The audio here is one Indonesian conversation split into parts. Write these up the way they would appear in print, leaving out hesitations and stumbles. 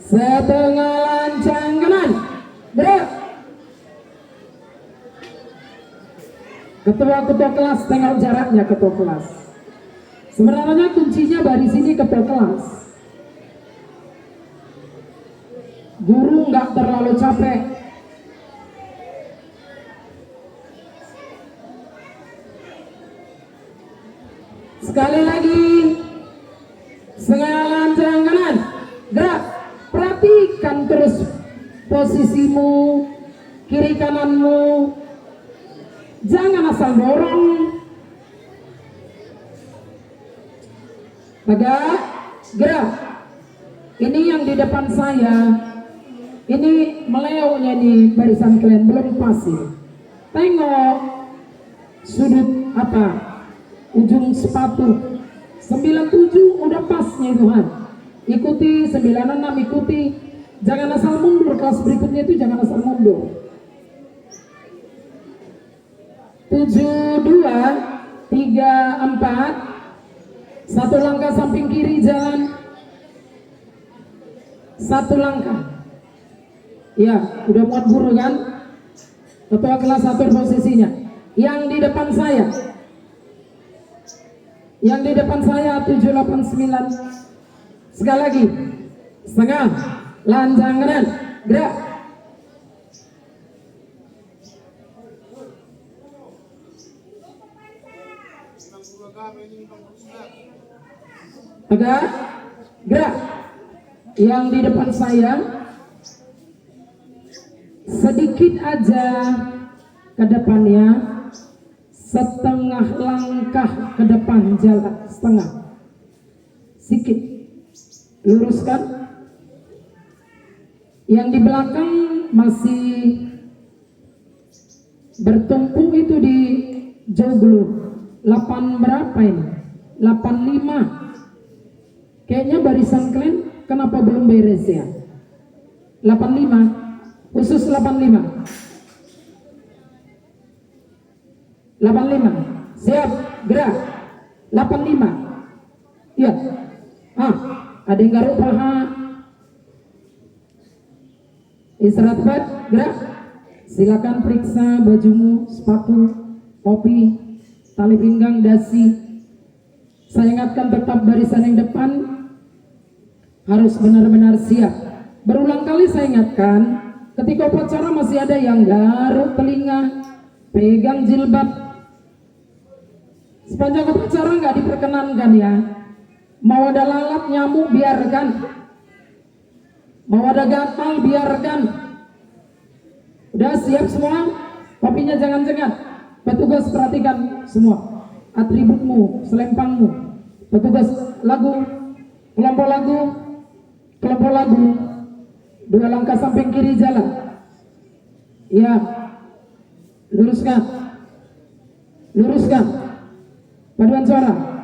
setengah lancang kanan, gerak. Ketua-ketua kelas tengok jaraknya ketua kelas. Sebenarnya kuncinya dari sini ketua kelas. Guru nggak terlalu capek. Sekali lagi, setengah lancang kanan, gerak. Perhatikan terus posisimu, kiri kananmu. Jangan asal dorong. Tegak, gerak. Ini yang di depan saya. Ini meleonya di barisan kalian belum pas ini. Tengok sudut apa? Ujung sepatu. 97 udah pasnya itu Han. Ikuti 96, ikuti. Jangan asal mundur, kelas berikutnya itu jangan asal mundur. 72 34. Satu langkah samping kiri jalan. Satu langkah. Ya, udah muat guru kan? Ketua kelas atur posisinya. Yang di depan saya. Yang di depan saya 789. Sekali lagi. Setengah. Lancang kanan. Gerak. Tegak. Gerak. Yang di depan saya sedikit aja ke depannya, setengah langkah ke depan jalan, setengah, sedikit luruskan. Yang di belakang masih bertumpu itu di jauh belum. 8 berapa ini? 85. Kayaknya barisan kalian kenapa belum beres ya? 85, khusus 85. 85, siap, gerak. 85, iya. Ada yang garuk paha. Istirahat cepat, gerak. Silakan periksa bajumu, sepatu, topi, tali pinggang, dasi. Saya ingatkan tetap barisan yang depan harus benar-benar siap. Berulang kali saya ingatkan, ketika upacara masih ada yang garuk telinga, pegang jilbab. Sepanjang upacara nggak diperkenankan ya. Mau ada lalat nyamuk biarkan, mau ada gatal biarkan. Udah siap semua? Topinya jangan cengat. Petugas perhatikan semua atributmu, selempangmu. Petugas lagu, kelompok lagu, kelompok lagu. 2 langkah samping kiri jalan. Ya, luruskan, luruskan. Paduan suara.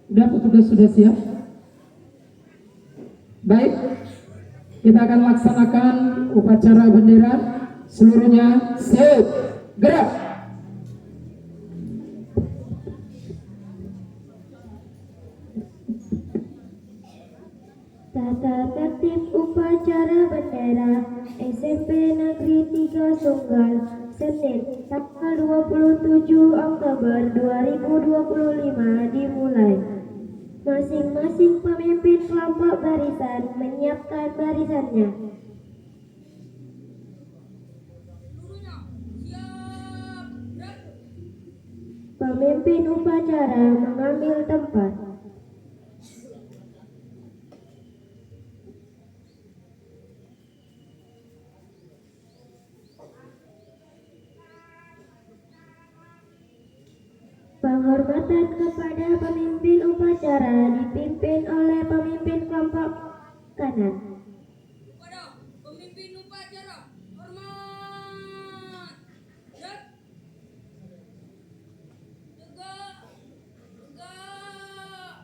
Udah, petugas sudah siap. Baik, kita akan laksanakan upacara bendera. Seluruhnya siap, gerak. Tata tertib upacara bendera SMP Negeri 3 Sunggal, Senin, tanggal 27 Oktober 2025 dimulai. Masing-masing pemimpin kelompok barisan menyiapkan barisannya. Pemimpin upacara mengambil tempat. Penghormatan kepada pemimpin upacara dipimpin oleh pemimpin kelompok kanan. Kepada pemimpin upacara, hormat. Tegak. Tegak.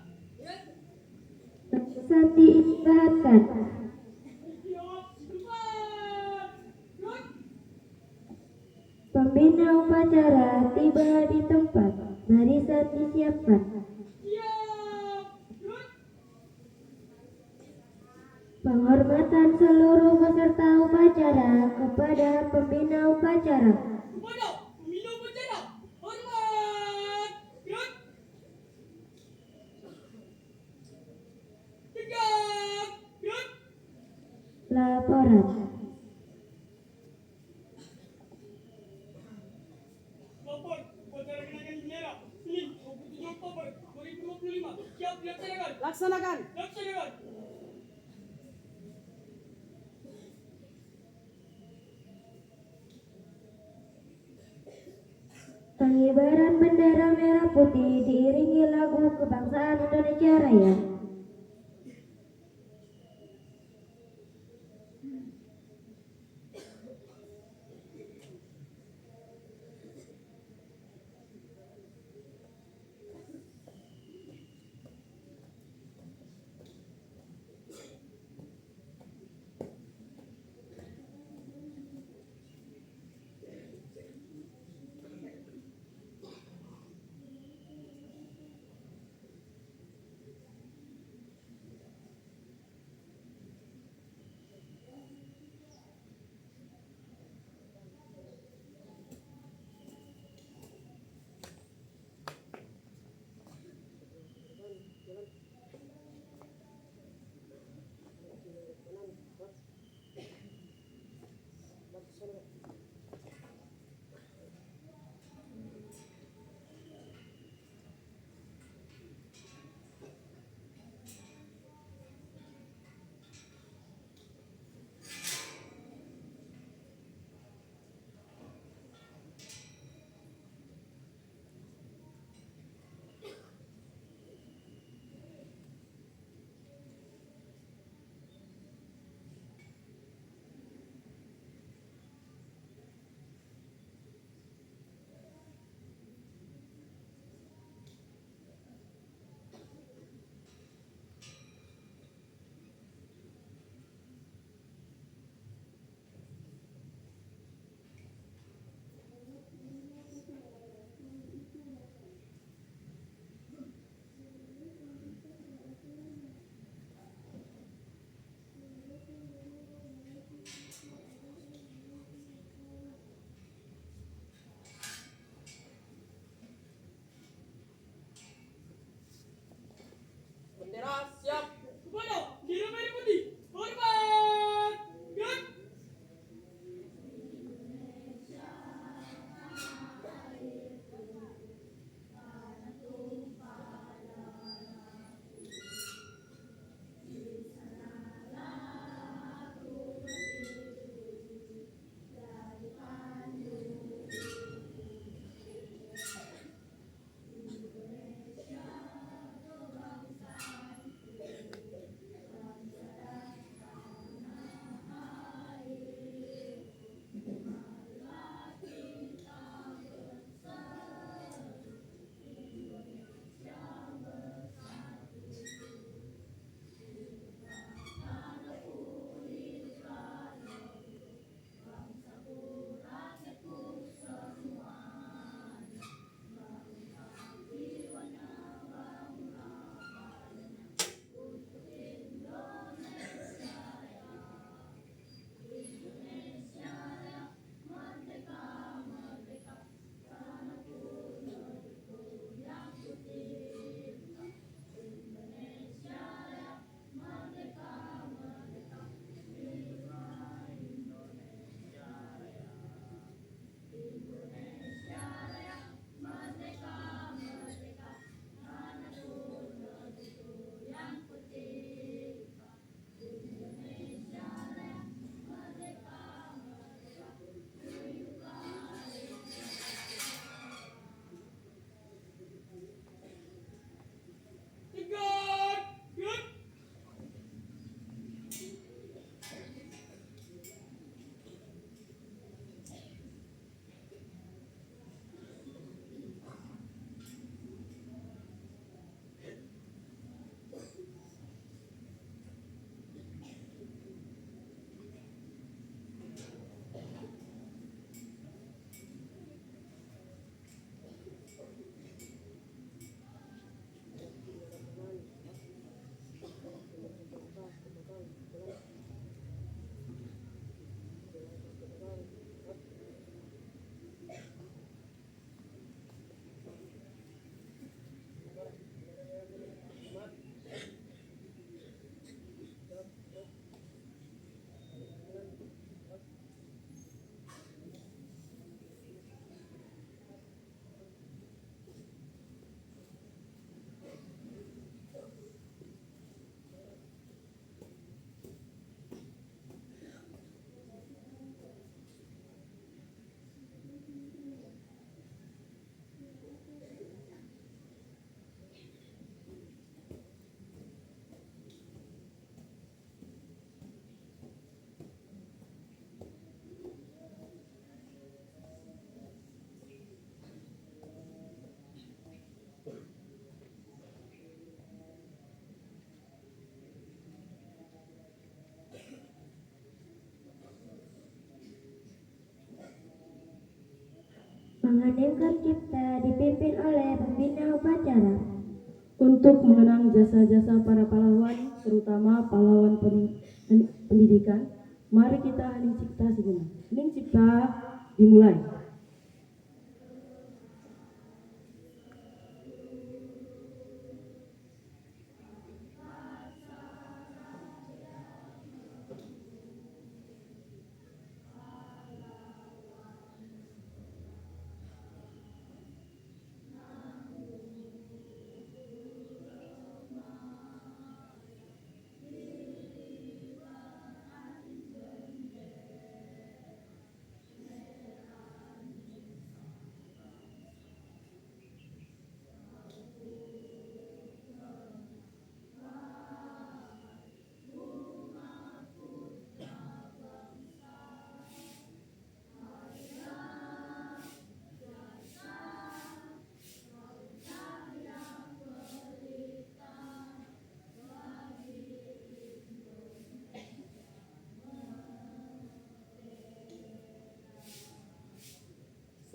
Saat diistirahatkan. Pembina upacara tiba di tempat. Barisan disiapkan. Penghormatan seluruh peserta upacara kepada pembina upacara. Kepada pembina upacara. Hormat. Gerak. Tegak. Gerak. Laporan. Lapor upacara kenaikan bendera Senin 27 Oktober 2025. Siap dilaksanakan. Laksanakan. Laksanakan. Pengibaran bendera merah putih diiringi lagu kebangsaan Indonesia Raya. Mengheningkan cipta dipimpin oleh pembina upacara. Untuk mengenang jasa-jasa para pahlawan, terutama pahlawan pendidikan, mari kita hening cipta sejenak. Hening cipta dimulai.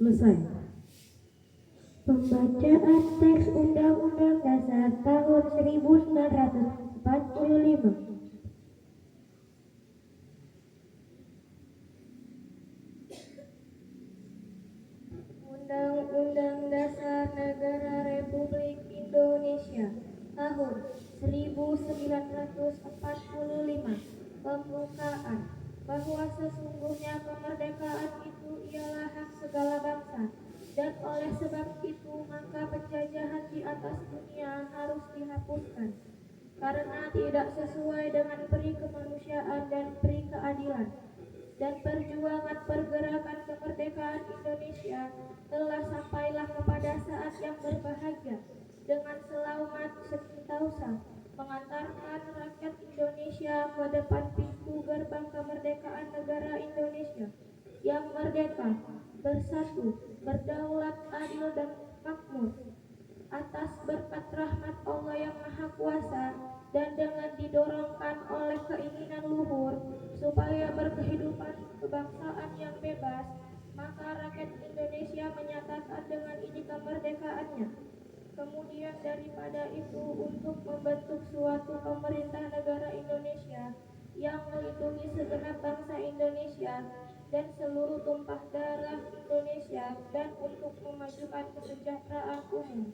Selesai. Pembacaan teks Undang-Undang Dasar tahun 1945. Undang-Undang Dasar Negara Republik Indonesia tahun 1945. Pembukaan bahwa sesungguhnya kemerdekaan itu ialah hak segala bangsa, dan oleh sebab itu maka penjajahan di atas dunia harus dihapuskan karena tidak sesuai dengan peri kemanusiaan dan peri keadilan. Dan perjuangan pergerakan kemerdekaan Indonesia telah sampailah kepada saat yang berbahagia dengan selamat sentosa mengantarkan rakyat Indonesia ke depan pintu gerbang kemerdekaan negara Indonesia yang merdeka, bersatu, berdaulat, adil dan makmur atas berkat rahmat Allah yang Maha Kuasa, dan dengan didorongkan oleh keinginan luhur supaya berkehidupan kebangsaan yang bebas, maka rakyat Indonesia menyatakan dengan ini kemerdekaannya. Kemudian daripada itu, untuk membentuk suatu pemerintah negara Indonesia yang melindungi segenap bangsa Indonesia dan seluruh tumpah darah Indonesia, dan untuk memajukan kesejahteraan umum,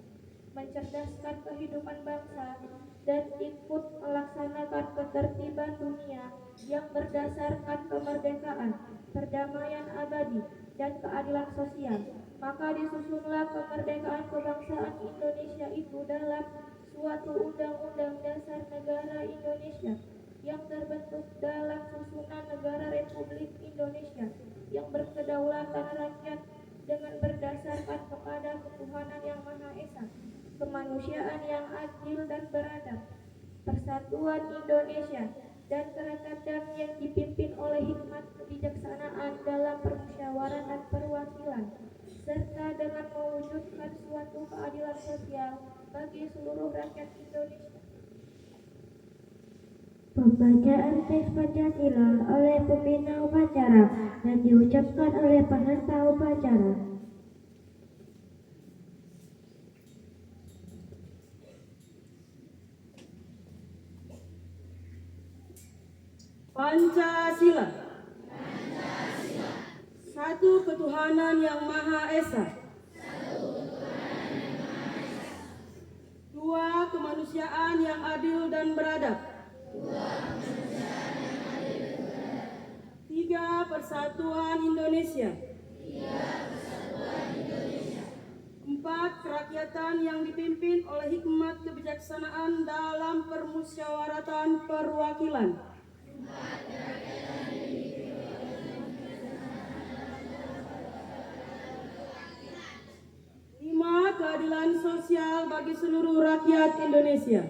mencerdaskan kehidupan bangsa, dan ikut melaksanakan ketertiban dunia yang berdasarkan kemerdekaan, perdamaian abadi, dan keadilan sosial. Maka disusunlah kemerdekaan kebangsaan Indonesia itu dalam suatu undang-undang dasar negara Indonesia yang terbentuk dalam susunan negara Republik Indonesia yang berkedaulatan rakyat dengan berdasarkan kepada ketuhanan yang Maha Esa, kemanusiaan yang adil dan beradab, persatuan Indonesia, dan kerajaan yang dipimpin oleh hikmat kebijaksanaan dalam permusyawaratan perwakilan, serta dengan mewujudkan suatu keadilan sosial bagi seluruh rakyat Indonesia. Pembacaan teks Pancasila oleh pembina upacara dan diucapkan oleh peserta upacara. Pancasila. Satu ketuhanan yang Maha Esa. Dua kemanusiaan yang adil dan beradab. Tiga persatuan Indonesia. Empat kerakyatan yang dipimpin oleh hikmat kebijaksanaan dalam permusyawaratan perwakilan. Lima keadilan sosial bagi seluruh rakyat Indonesia.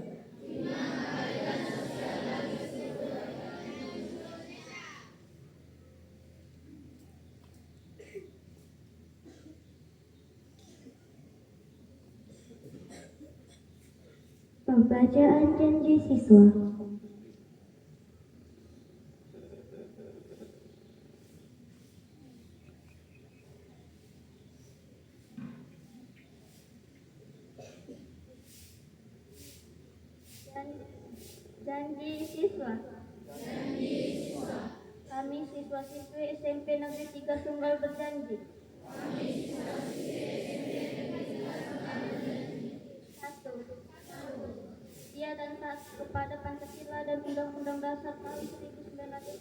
Pembacaan janji siswa. Janji siswa. Kami siswa-siswi SMP Negeri 3 Sunggal berjanji. Satu, setia dan taat kepada Pancasila dan Undang-Undang Dasar tahun 1945.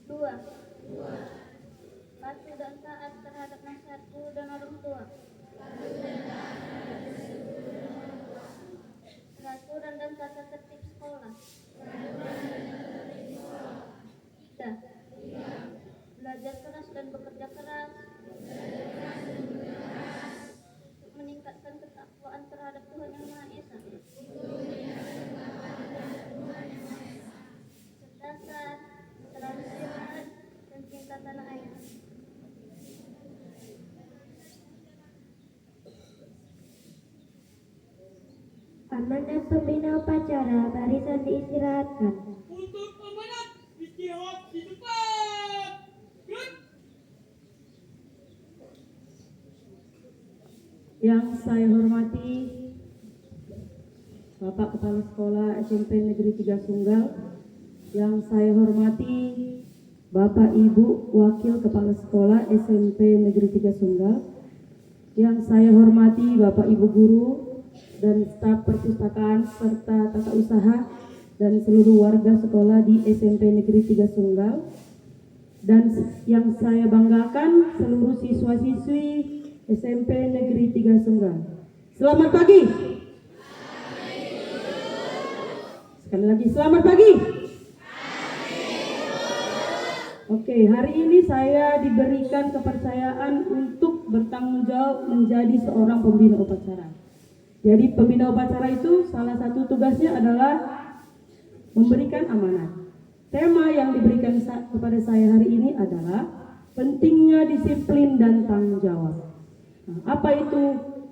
Dua, patuh dan taat terhadap nasihat guru dan orang tua. Peraturan dan tata tertib sekolah. Tiga, belajar keras dan bekerja keras untuk meningkatkan ketakwaan terhadap Tuhan Yang Maha Esa. Kecerdasan, keterampilan, dan cinta tanah air. Amanah pembina upacara, barisan diistirahatkan. Untuk pemenang istirahat di tempat. Good. Yang saya hormati Bapak Kepala Sekolah SMP Negeri 3 Sunggal, yang saya hormati Bapak Ibu Wakil Kepala Sekolah SMP Negeri 3 Sunggal, yang saya hormati Bapak Ibu Guru dan staf perpustakaan serta tata usaha dan seluruh warga sekolah di SMP Negeri 3 Sunggal, dan yang saya banggakan seluruh siswa-siswi SMP Negeri 3 Sunggal. Selamat pagi. Sekali lagi selamat pagi. Oke, hari ini saya diberikan kepercayaan untuk bertanggung jawab menjadi seorang pembina upacara. Jadi pembina upacara itu salah satu tugasnya adalah memberikan amanat. Tema yang diberikan kepada saya hari ini adalah pentingnya disiplin dan tanggung jawab. Nah, apa itu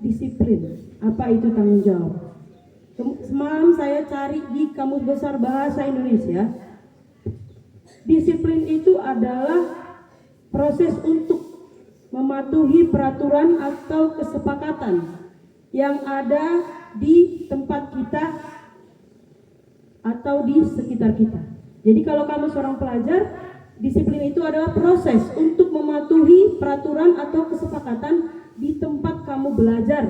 disiplin? Apa itu tanggung jawab? Semalam saya cari di Kamus Besar Bahasa Indonesia. Disiplin itu adalah proses untuk mematuhi peraturan atau kesepakatan yang ada di tempat kita atau di sekitar kita. Jadi kalau kamu seorang pelajar, disiplin itu adalah proses untuk mematuhi peraturan atau kesepakatan di tempat kamu belajar.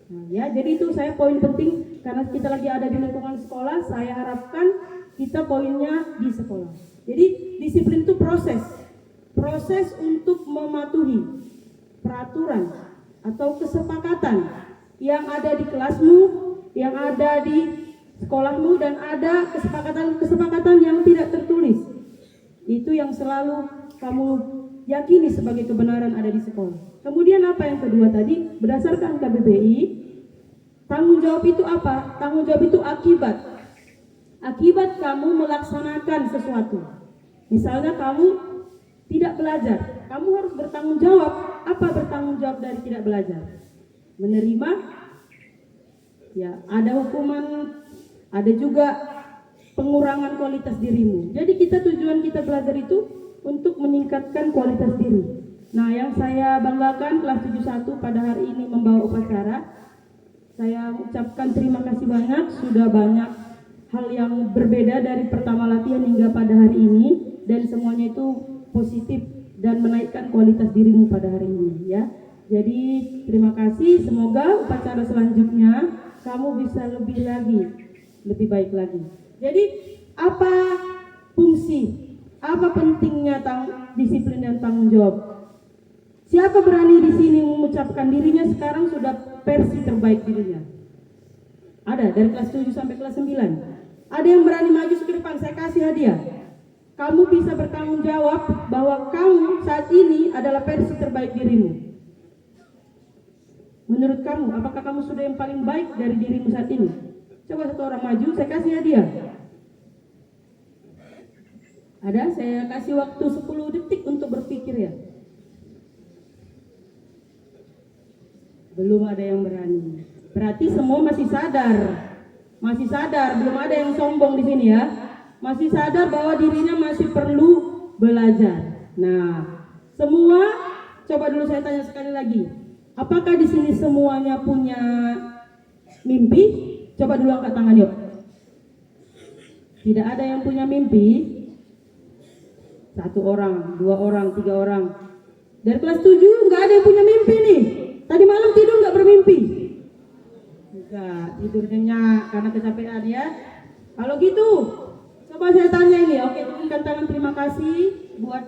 Nah, ya, jadi itu saya poin penting karena kita lagi ada di lingkungan sekolah, saya harapkan kita poinnya di sekolah. Jadi disiplin itu proses untuk mematuhi peraturan atau kesepakatan yang ada di kelasmu, yang ada di sekolahmu, dan ada kesepakatan yang tidak tertulis. Itu yang selalu kamu yakini sebagai kebenaran ada di sekolah. Kemudian apa yang kedua tadi, berdasarkan KBBI, tanggung jawab itu apa? Tanggung jawab itu akibat. Akibat kamu melaksanakan sesuatu. Misalnya kamu tidak belajar, kamu harus bertanggung jawab. Apa bertanggung jawab dari tidak belajar? Menerima, ya ada hukuman, ada juga pengurangan kualitas dirimu. Jadi tujuan kita belajar itu untuk meningkatkan kualitas diri. Nah, yang saya banggakan kelas 71 pada hari ini membawa upacara. Saya ucapkan terima kasih banyak, sudah banyak hal yang berbeda dari pertama latihan hingga pada hari ini, dan semuanya itu positif dan menaikkan kualitas dirimu pada hari ini, ya. Jadi terima kasih, semoga upacara selanjutnya kamu bisa lebih baik lagi. Jadi apa fungsi, apa pentingnya disiplin dan tanggung jawab? Siapa berani di sini mengucapkan dirinya sekarang sudah versi terbaik dirinya? Ada dari kelas 7 sampai kelas 9. Ada yang berani maju ke depan, saya kasih hadiah. Kamu bisa bertanggung jawab bahwa kamu saat ini adalah versi terbaik dirimu. Menurut kamu, apakah kamu sudah yang paling baik dari dirimu saat ini? Coba satu orang maju, saya kasih hadiah. Ada, saya kasih waktu 10 detik untuk berpikir ya. Belum ada yang berani. Berarti semua masih sadar, belum ada yang sombong di sini ya. Masih sadar bahwa dirinya masih perlu belajar. Nah, semua coba dulu saya tanya sekali lagi. Apakah di sini semuanya punya mimpi? Coba dulu angkat tangan yuk. Tidak ada yang punya mimpi. 1 orang, 2 orang, 3 orang. Dari kelas 7 nggak ada yang punya mimpi nih. Tadi malam tidur nggak bermimpi? Enggak, tidur nyenyak karena kecapean ya. Kalau gitu, coba saya tanya ini. Oke, turunkan tangan, terima kasih buat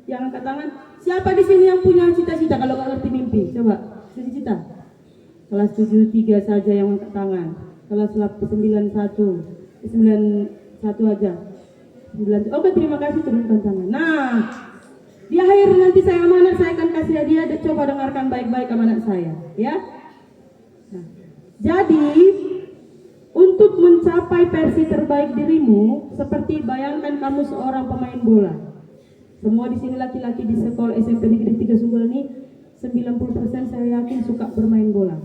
yang angkat tangan. Siapa di sini yang punya cita-cita kalau nggak ngerti mimpi? Coba, cita-cita. Kelas 73 saja yang angkat tangan. Kelas 91, 91 aja. 9. Oke, terima kasih, turunkan tangan. Nah, di akhir nanti saya amanat, saya akan kasih hadiah. Coba dengarkan baik-baik amanat saya, ya. Nah, jadi untuk mencapai versi terbaik dirimu, seperti bayangkan kamu seorang pemain bola. Semua di sini laki-laki di sekolah SMP Negeri 3 Sunggul ini 90% saya yakin suka bermain bola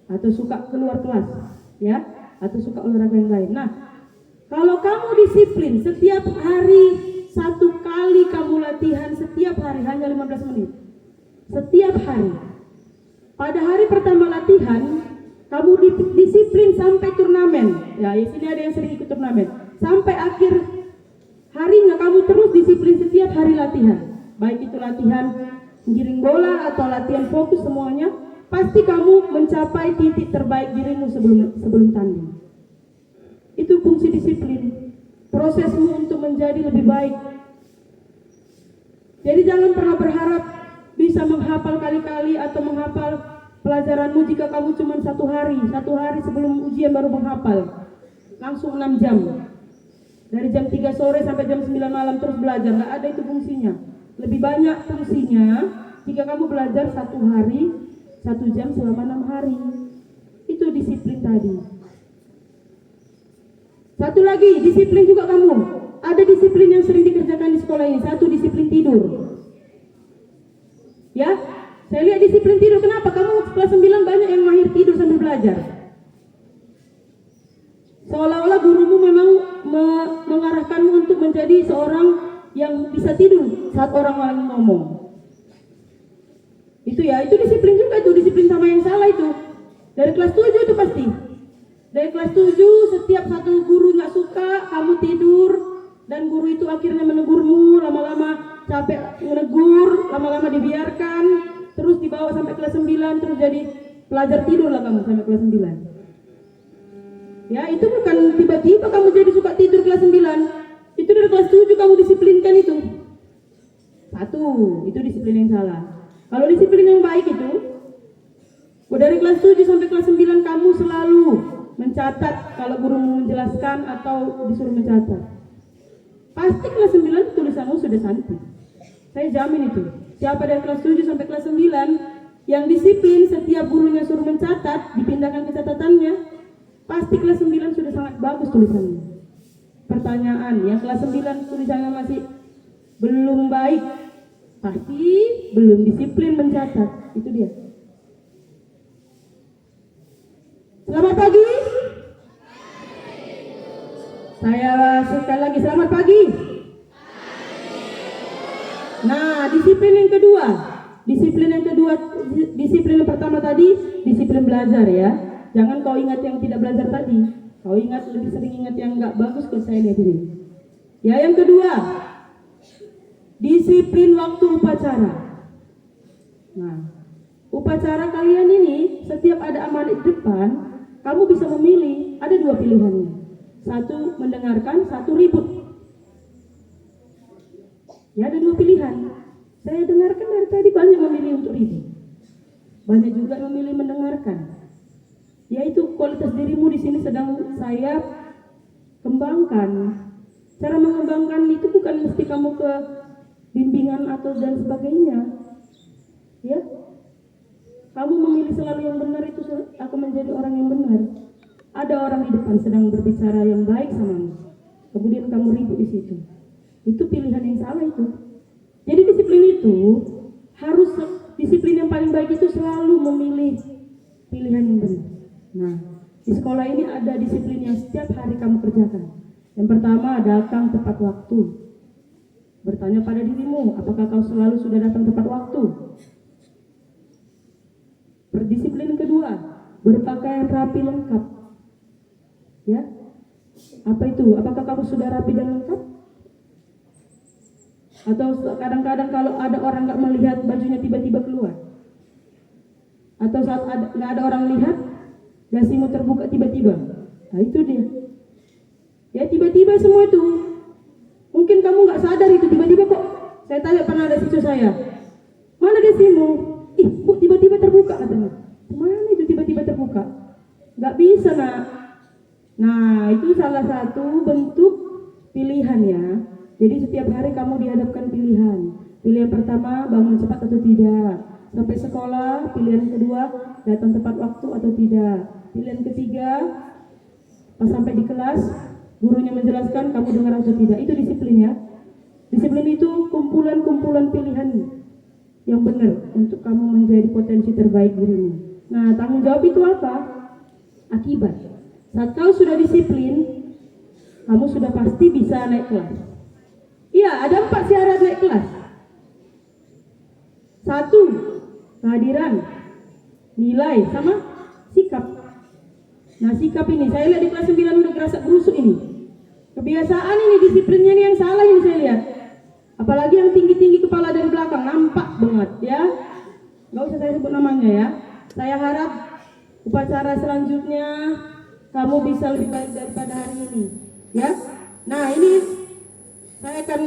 atau suka keluar kelas, ya, atau suka olahraga yang lain. Nah, kalau kamu disiplin setiap hari 1 kali kamu latihan setiap hari hanya 15 menit. Setiap hari. Pada hari pertama latihan, kamu disiplin sampai turnamen. Ya, di sini ada yang sering ikut turnamen. Sampai akhir harinya kamu terus disiplin setiap hari latihan. Baik itu latihan giring bola atau latihan fokus, semuanya pasti kamu mencapai titik terbaik dirimu sebelum tanding. Itu fungsi disiplin. Prosesmu untuk menjadi lebih baik. Jadi jangan pernah berharap bisa menghafal kali-kali atau menghafal pelajaranmu jika kamu cuma 1 hari sebelum ujian baru menghafal. Langsung 6 jam. Dari jam 3 sore sampai jam 9 malam terus belajar. Nggak ada itu fungsinya. Lebih banyak fungsinya jika kamu belajar 1 hari, 1 jam selama 6 hari. Itu disiplin tadi. Satu lagi, disiplin juga kamu. Ada disiplin yang sering dikerjakan di sekolah ini. 1, disiplin tidur. Ya, saya lihat disiplin tidur. Kenapa? Kamu kelas 9 banyak yang mahir tidur sambil belajar. Seolah-olah gurumu memang mengarahkanmu untuk menjadi seorang yang bisa tidur saat orang lain ngomong. Itu ya, itu disiplin juga, itu disiplin sama yang salah itu. Dari kelas 7 itu pasti. Dari kelas 7 setiap satu guru nggak suka kamu tidur dan guru itu akhirnya menegurmu, lama-lama capek menegur, lama-lama dibiarkan, terus dibawa sampai kelas 9, terus jadi pelajar tidur lah kamu sampai kelas 9. Ya, itu bukan tiba-tiba kamu jadi suka tidur kelas 9. Itu dari kelas 7 kamu disiplinkan itu. 1, itu disiplin yang salah. Kalau disiplin yang baik itu, dari kelas 7 sampai kelas 9 kamu selalu mencatat kalau guru menjelaskan atau disuruh mencatat. Pasti kelas 9 tulisanmu sudah cantik. Saya jamin itu. Siapa dari kelas 7 sampai kelas 9 yang disiplin setiap gurunya suruh mencatat, dipindahkan ke catatannya, pasti kelas 9 sudah sangat bagus tulisannya. Pertanyaan, yang kelas 9 tulisannya masih belum baik, pasti belum disiplin mencatat. Itu dia. Selamat pagi. Saya sekali lagi selamat pagi. Nah, disiplin yang kedua. Disiplin yang pertama tadi, disiplin belajar ya. Jangan kau ingat yang tidak belajar tadi. Kau ingat, lebih sering ingat yang enggak bagus kalau saya lihat ini. Ya, yang kedua, disiplin waktu upacara. Nah, upacara kalian ini setiap ada amanat di depan, kamu bisa memilih, ada 2 pilihannya. 1 mendengarkan, 1 ribut. Ya, ada 2 pilihan. Saya dengarkan dari tadi banyak memilih untuk ribut. Banyak juga memilih mendengarkan. Yaitu kualitas dirimu di sini sedang saya kembangkan. Cara mengembangkan itu bukan mesti kamu ke bimbingan atau dan sebagainya. Ya. Kamu memilih selalu yang benar, itu akan menjadi orang yang benar. Ada orang di depan sedang berbicara yang baik samamu, kemudian kamu ribut di situ. Itu pilihan yang salah itu. Jadi disiplin itu harus, disiplin yang paling baik itu selalu memilih pilihan yang benar. Nah, di sekolah ini ada disiplin yang setiap hari kamu kerjakan. Yang pertama, datang tepat waktu. Bertanya pada dirimu, apakah kau selalu sudah datang tepat waktu? Berdisiplin kedua, berpakaian rapi lengkap. Ya, apa itu? Apakah kamu sudah rapi dan lengkap? Atau kadang-kadang kalau ada orang nggak melihat bajunya tiba-tiba keluar? Atau saat nggak ada orang lihat, dasimu terbuka tiba-tiba? Nah itu dia. Ya tiba-tiba semua itu. Mungkin kamu nggak sadar itu tiba-tiba kok. Saya tanya pernah ada siswa saya, mana dasimu? Ih, bu tiba-tiba terbuka katanya. Mana itu tiba-tiba terbuka? Nggak bisa nak. Nah itu salah satu bentuk pilihan ya. Jadi setiap hari kamu dihadapkan pilihan. Pilihan pertama bangun cepat atau tidak. Sampai sekolah. Pilihan kedua datang tepat waktu atau tidak. Pilihan ketiga pas sampai di kelas gurunya menjelaskan kamu dengar atau tidak. Itu disiplin ya. Disiplin itu kumpulan-kumpulan pilihan yang benar untuk kamu menjadi potensi terbaik dirimu. Nah tanggung jawab itu apa? Akibat. Saat kau sudah disiplin, kamu sudah pasti bisa naik kelas. Iya, ada 4 syarat naik kelas. 1, kehadiran, nilai, sama sikap. Nah sikap ini, saya lihat di kelas 9 udah gerasak berusuk ini. Kebiasaan ini, disiplinnya ini yang salah ini saya lihat. Apalagi yang tinggi-tinggi kepala dari belakang, nampak banget ya. Gak usah saya sebut namanya ya. Saya harap upacara selanjutnya kamu bisa lebih baik daripada hari ini ya. Nah ini saya akan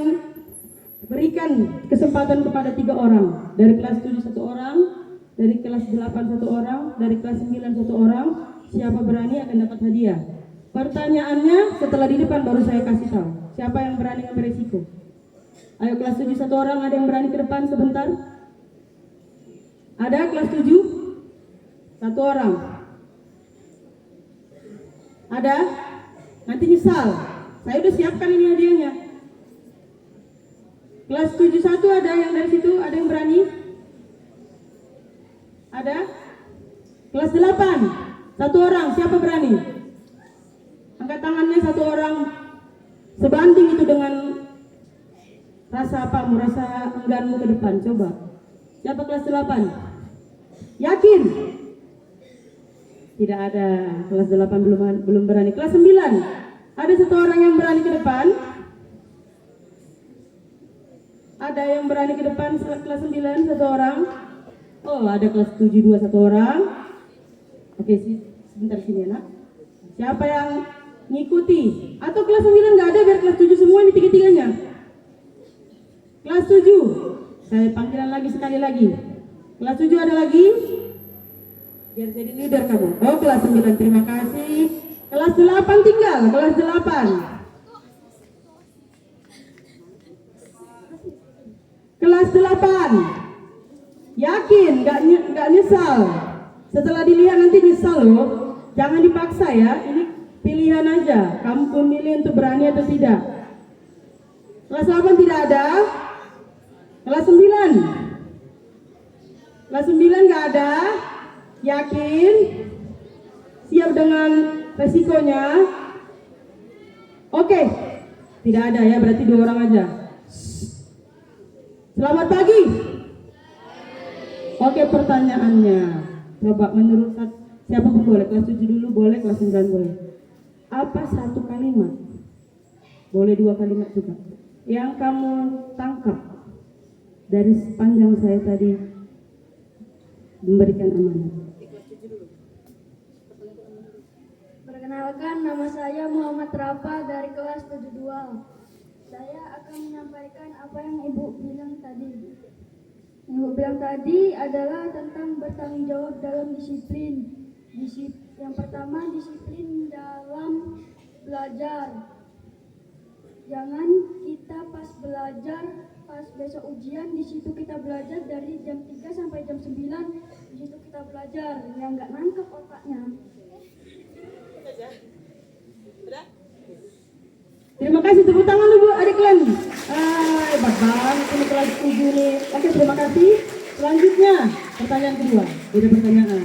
berikan kesempatan kepada 3 orang. Dari kelas 7 1 orang, dari kelas 8 1 orang, dari kelas 9 1 orang. Siapa berani akan dapat hadiah. Pertanyaannya setelah di depan baru saya kasih tahu. Siapa yang berani ngambil resiko? Ayo kelas 7 1 orang, ada yang berani ke depan sebentar? Ada kelas 7? 1 orang. Ada? Nanti nyesal. Saya udah siapkan ini hadiahnya. Kelas 71 ada yang dari situ? Ada yang berani? Ada? Kelas 8? 1 orang, siapa berani? Angkat tangannya 1 orang. Sebanding itu dengan rasa apamu, rasa engganmu ke depan. Coba. Siapa kelas 8? Yakin? Tidak ada. Kelas 8 belum berani. Kelas 9? Ada 1 orang yang berani ke depan? Ada yang berani ke depan kelas 9 1 orang? Oh, ada kelas 7 2 1 orang. Oke, sebentar sini ya, nak. Siapa yang ngikuti? Atau kelas 9 nggak ada, biar kelas 7 semua ini 3-3-nya. Kelas 7, saya panggilan lagi sekali lagi. Kelas 7 ada lagi? Biar jadi leader kamu. Oh, kelas 9, terima kasih. Kelas 8 tinggal, kelas 8. Kelas 8. Yakin, nggak nyesal. Setelah dilihat nanti nyesal loh. Jangan dipaksa ya. Ini pilihan aja. Kamu memilih untuk berani atau tidak. Kelas 8 tidak ada. Kelas 9. Kelas 9 nggak ada. Yakin? Siap dengan resikonya? Oke. Tidak ada ya, berarti 2 orang aja. Selamat pagi. Oke, pertanyaannya. Coba menurut siapa pun boleh, kelas 7 dulu boleh, kelas 9 boleh. Apa 1 kalimat? Boleh 2 kalimat juga. Yang kamu tangkap dari sepanjang saya tadi memberikan amanah. Perkenalkan, nama saya Muhammad Rafa dari kelas 72. Saya akan menyampaikan apa yang Ibu bilang tadi. Ibu bilang tadi adalah tentang bertanggung jawab dalam disiplin. Yang pertama, disiplin dalam belajar. Jangan kita pas belajar, pas besok ujian, di situ kita belajar dari jam 3 sampai jam 9, di situ kita belajar, yang nggak nangkep otaknya. Terima kasih, tepuk tangan dulu adik kalian. Hebat banget ini kelas 7 nih. Oke, terima kasih. Selanjutnya, pertanyaan kedua. Beda pertanyaan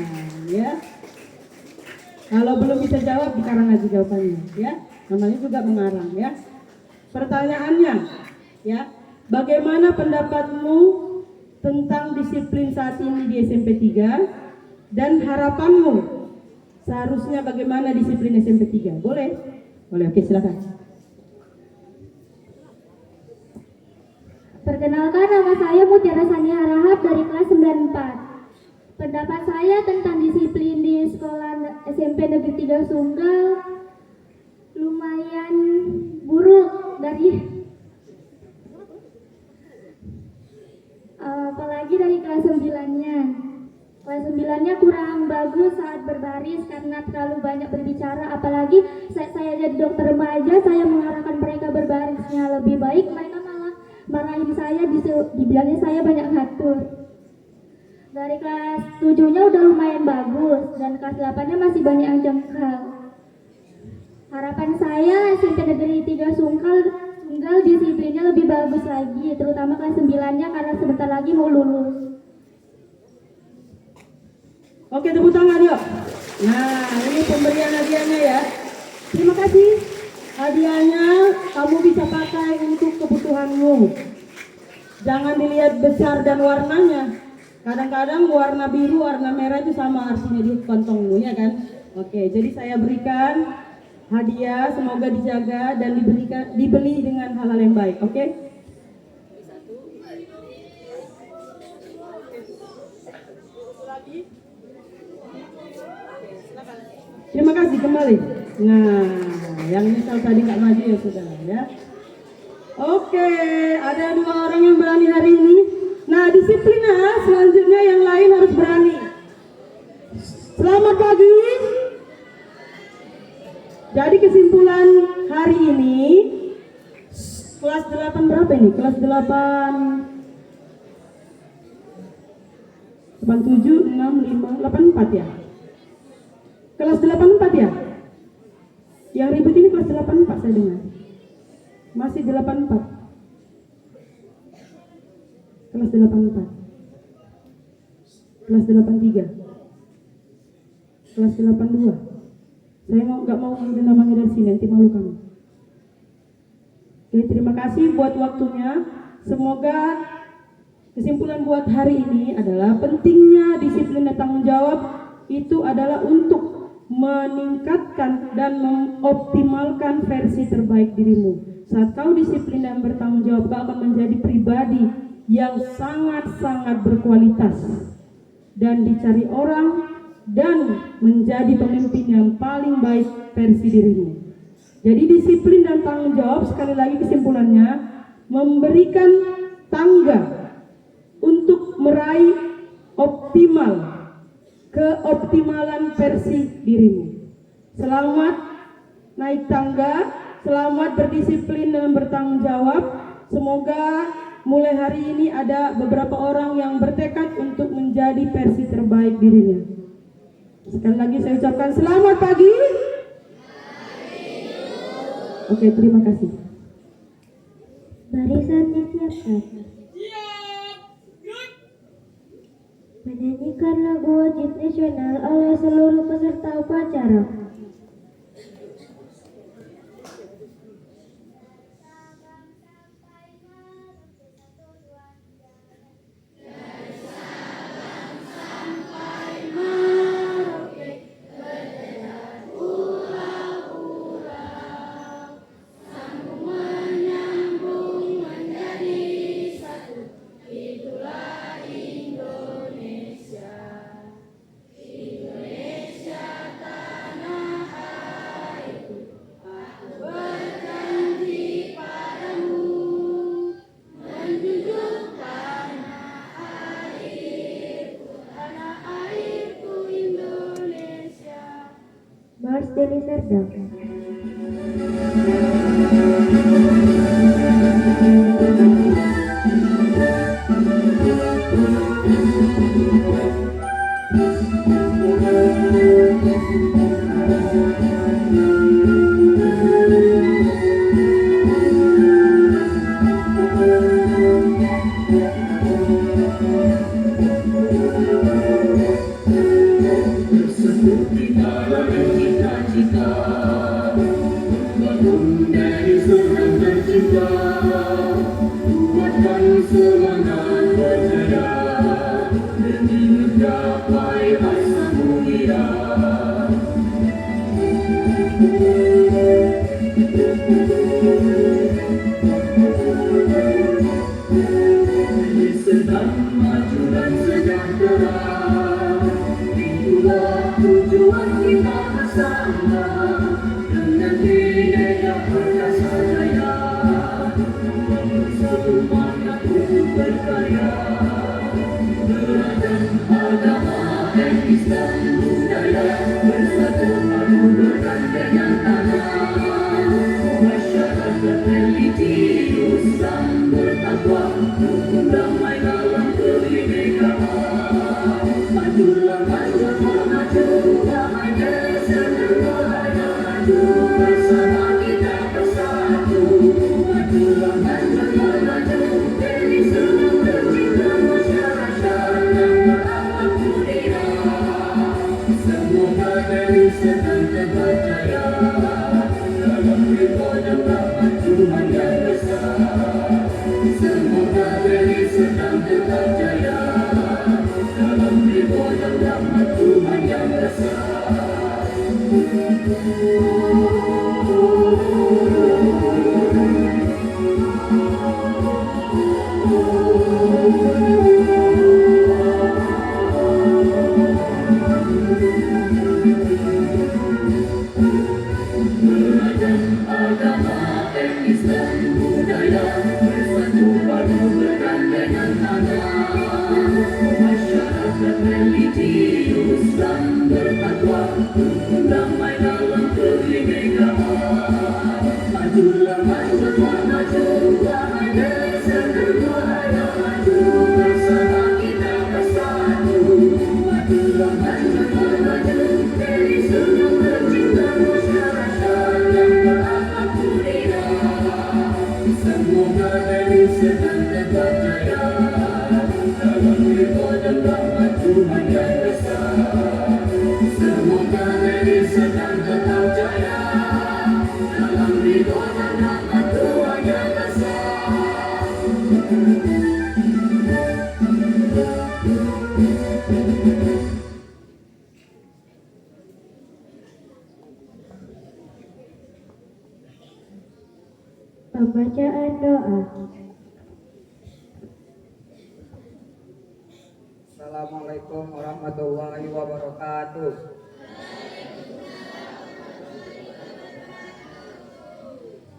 ya. Kalau belum bisa jawab, dikarang aja jawabannya ya. Namanya juga mengarang ya. Pertanyaannya ya. bagaimana pendapatmu tentang disiplin saat ini di SMP 3 dan harapanmu seharusnya bagaimana disiplin SMP 3? Boleh? Boleh, oke silakan. Perkenalkan, nama saya Mutiara Sani Harahap dari kelas 94. Pendapat saya tentang disiplin di sekolah SMP Negeri 3 Sunggal lumayan buruk apalagi dari kelas 9-nya. Kelas 9-nya kurang bagus saat berbaris karena terlalu banyak berbicara, apalagi saya jadi dokter remaja, saya mengarahkan mereka berbarisnya lebih baik, mereka malah marahin saya, dibilangnya saya banyak ngatur. Dari kelas 7-nya udah lumayan bagus dan kelas 8-nya masih banyak yang jengkel. Harapan saya SMP Negeri 3 Sunggal disiplinnya lebih bagus lagi, terutama kelas 9-nya karena sebentar lagi mau lulus. Oke, tepuk tangan yuk. Nah, ini pemberian hadiahnya ya. Terima kasih. Hadiahnya kamu bisa pakai untuk kebutuhanmu. Jangan dilihat besar dan warnanya. Kadang-kadang warna biru, warna merah itu sama artinya di kantongmu ya kan. Oke, jadi saya berikan hadiah, semoga dijaga dan dibeli dengan hal-hal yang baik. Oke. Terima kasih kembali. Nah, yang misal tadi nggak maju ya sudah ya. Oke, ada 2 orang yang berani hari ini. Nah, disiplin selanjutnya yang lain harus berani. Selamat pagi. Jadi kesimpulan hari ini kelas 8 berapa ini? Kelas 8 87, 6, 5, 84 ya? Kelas 84 ya? Yang ribut ini kelas 84 saya dengar. Masih 84. Kelas 84. Kelas 83. Kelas 82. Saya nggak mau ngambil namanya dari sini, nanti malu kamu. Oke, terima kasih buat waktunya. Semoga kesimpulan buat hari ini adalah pentingnya disiplin dan tanggung jawab itu adalah untuk meningkatkan dan mengoptimalkan versi terbaik dirimu. Saat kau disiplin dan bertanggung jawab, kau akan menjadi pribadi yang sangat-sangat berkualitas dan dicari orang dan menjadi pemimpin yang paling baik versi dirimu. Jadi disiplin dan tanggung jawab, sekali lagi kesimpulannya, memberikan tangga untuk meraih keoptimalan versi dirimu. Selamat naik tangga, selamat berdisiplin dan bertanggung jawab. Semoga mulai hari ini ada beberapa orang yang bertekad untuk menjadi versi terbaik dirinya. Sekali lagi saya ucapkan selamat pagi. Oke, terima kasih. Barisan disiapkan. Menyanyikan lagu wajib nasional oleh seluruh peserta upacara. Mars Deli Serdang. Dari surga tercipta, buat Sedang maju dan sejahtera, itulah tujuan kita bersama. Dengan Bhinneka Perkasa Jaya, semuanya untuk berkarya. Beragam agama, etnis dan budaya bersatu padu bergandengan tangan. Masyarakat religius dan bertakwa, rukun damai dalam kebinekaan. Majulah maju, maju, damai bersama, maju bersama kita bersatu. Majulah maju, maju, demi semua tercipta masyarakat yang berakhlak mulia. Semoga dari sedang tegak jaya dalam ridho dan rahmat Tuhan yang besar. Semoga dari sedang tegak jaya dalam ridho dan rahmat Tuhan yang besar. Beragam agama, etnis dan budaya bersatu padu bergandengan tangan. Masyarakat religius dan bertakwa, rukun damai dalam kebinekaan. Majulah maju, maju, damai bersama, maju bersama kita bersatu. Majulah maju, maju, dari semua tercipta masyarakat yang berakhlak mulia. Semoga dari sedang tegak jaya dalam ridho dan rahmat Tuhan yang besar. Semoga dari sedang tegak jaya dalam ridho dan rahmat Tuhan yang besar. Pembacaan doa. Assalamualaikum warahmatullahi wabarakatuh.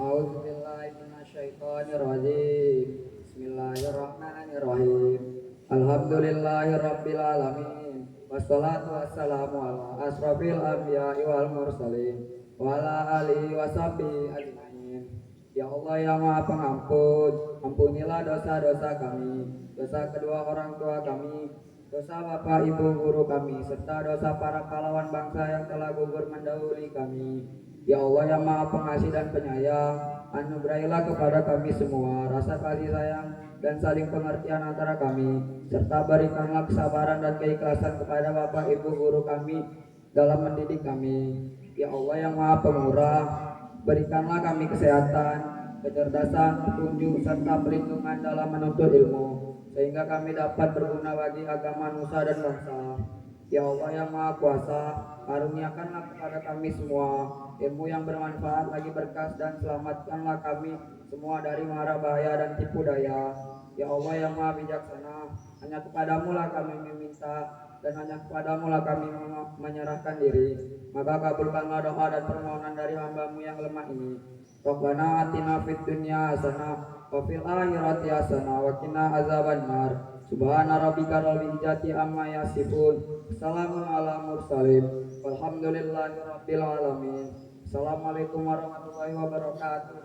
A'udzubillahi minasyaitonirrajim. Bismillahirrahmanirrahim. Alhamdulillahirabbil alamin. Wassalatu wassalamu ala asrofil anbiya'i wal mursalin wa ala alihi washabihi ajmain. Ya Allah yang Maha Pengampun, ampunilah dosa-dosa kami, dosa kedua orang tua kami, dosa bapak ibu guru kami, serta dosa para pahlawan bangsa yang telah gugur mendahului kami. Ya Allah yang Maha Pengasih dan Penyayang, anugerahilah kepada kami semua rasa kasih sayang dan saling pengertian antara kami, serta berikanlah kesabaran dan keikhlasan kepada bapak ibu guru kami dalam mendidik kami. Ya Allah yang Maha Pemurah, berikanlah kami kesehatan, kecerdasan, petunjuk, serta perlindungan dalam menuntut ilmu, sehingga kami dapat berguna bagi agama nusa dan bangsa. Ya Allah yang Maha Kuasa, karuniakanlah kepada kami semua ilmu yang bermanfaat lagi berkas, dan selamatkanlah kami semua dari mara bahaya dan tipu daya. Ya Allah yang Maha Bijaksana, hanya kepadamu lah kami meminta, dan hanya kepadamu lah kami menyerahkan diri. Maka kabulkanlah doa dan permohonan dari hamba-Mu yang lemah ini. Rabbana atina fid dunya hasanah wa fil akhirati hasanah wa qina azabannar. Subhana rabbika rabbil izzati amma yasifun. Salamun ala mursalin. Walhamdulillahi rabbil alamin. Assalamualaikum warahmatullahi wabarakatuh.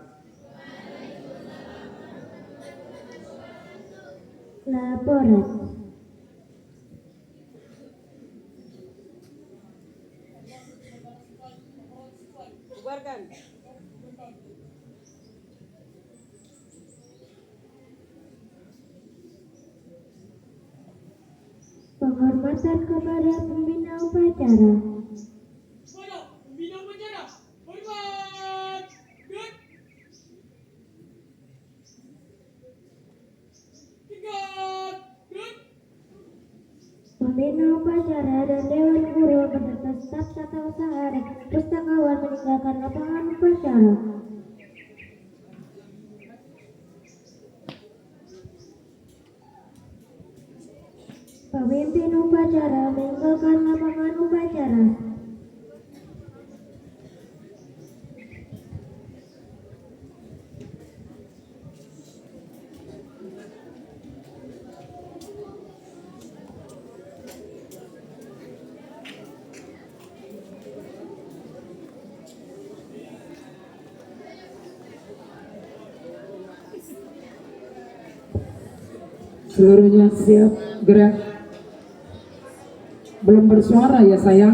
Laporan. Bubarkan. Penghormatan kepada pembina upacara. Mana? Pembina upacara. Hormat. Good. Tiga. Good. Pembina upacara upacara dan dewan guru beserta staf tata usaha dan pustakawan meninggalkan lapangan upacara. Pemimpin upacara meninggalkan lapangan upacara. Seluruhnya siap gerak. Belum bersuara ya sayang.